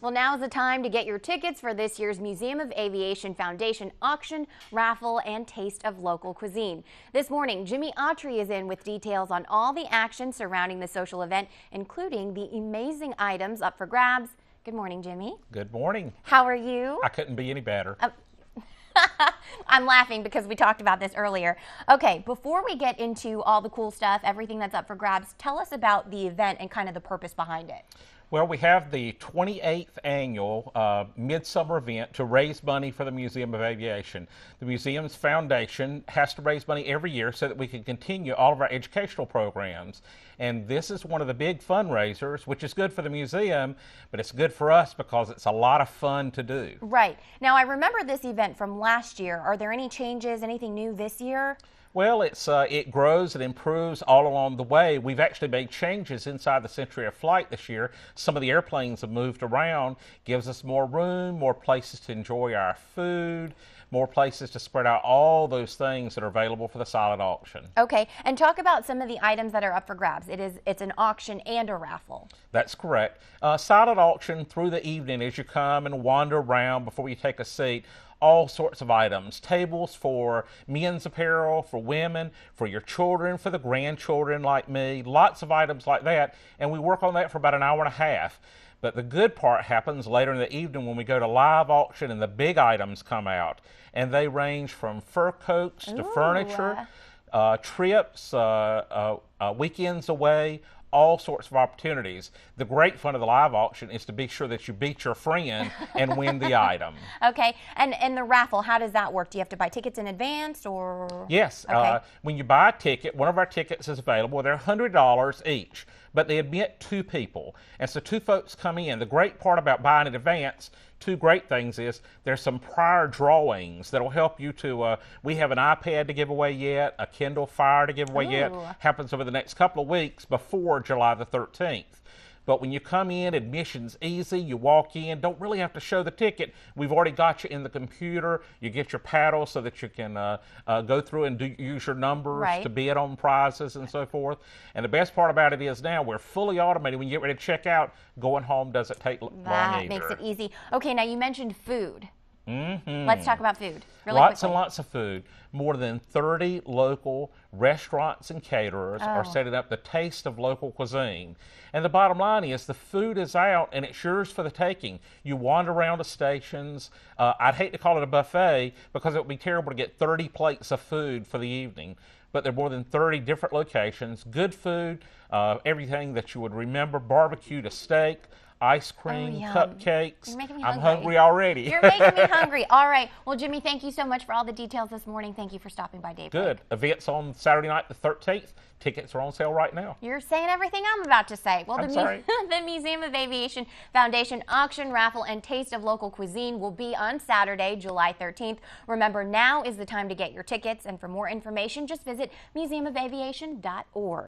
Well, now is the time to get your tickets for this year's Museum of Aviation Foundation auction, raffle, and Taste of Local Cuisine. This morning, Jimmy Autry is in with details on all the action surrounding the social event, including the amazing items up for grabs. Good morning, Jimmy. Good morning. How are you? I couldn't be any better. I'm laughing because we talked about this earlier. Okay, before we get into all the cool stuff, everything that's up for grabs, tell us about the event and kind of the purpose behind it. Well, we have the 28th annual midsummer event to raise money for the Museum of Aviation. The museum's foundation has to raise money every year so that we can continue all of our educational programs. And this is one of the big fundraisers, which is good for the museum, but it's good for us because it's a lot of fun to do. Right. Now, I remember this event from last year. Are there any changes, anything new this year? Well, it grows and improves all along the way. We've actually made changes inside the Century of Flight this year. Some of the airplanes have moved around, gives us more room, more places to enjoy our food, more places to spread out all those things that are available for the silent auction. Okay, and talk about some of the items that are up for grabs. It's an auction and a raffle. That's correct. Silent auction through the evening as you come and wander around before you take a seat. All sorts of items, tables for men's apparel, for women, for your children, for the grandchildren like me, lots of items like that, and we work on that for about an hour and a half. But the good part happens later in the evening when we go to live auction and the big items come out, and they range from fur coats to furniture, trips, weekends away, all sorts of opportunities. The great fun of the live auction is to be sure that you beat your friend and win the item. Okay, and the raffle, how does that work? Do you have to buy tickets in advance or? Yes, okay. When you buy a ticket, one of our tickets is available. They're $100 each, but they admit two people. And so two folks come in. The great part about buying in advance, two great things is there's some prior drawings that'll help you to, we have an iPad to give away yet, a Kindle Fire to give away yet, happens over the next couple of weeks before July the 13th. But when you come in, admission's easy. You walk in, don't really have to show the ticket. We've already got you in the computer. You get your paddle so that you can go through and use your numbers to bid on prizes and so forth. And the best part about it is now we're fully automated. When you get ready to check out, going home doesn't take long either. That makes it easy. Okay, now you mentioned food. Mm-hmm. Let's talk about food. Lots and lots of food. More than 30 local restaurants and caterers are setting up the Taste of Local Cuisine. And the bottom line is the food is out and it's yours for the taking. You wander around the stations. I'd hate to call it a buffet because it would be terrible to get 30 plates of food for the evening. But there are more than 30 different locations. Good food, everything that you would remember, barbecue to steak, ice cream, cupcakes. You're making me I'm hungry already. You're making me hungry. All right. Well, Jimmy, thank you so much for all the details this morning. Thank you for stopping by Daybreak. Good. Events on Saturday night the 13th. Tickets are on sale right now. You're saying everything I'm about to say. Well, the Museum of Aviation Foundation auction, raffle, and Taste of Local Cuisine will be on Saturday, July 13th. Remember, now is the time to get your tickets. And for more information, just visit museumofaviation.org.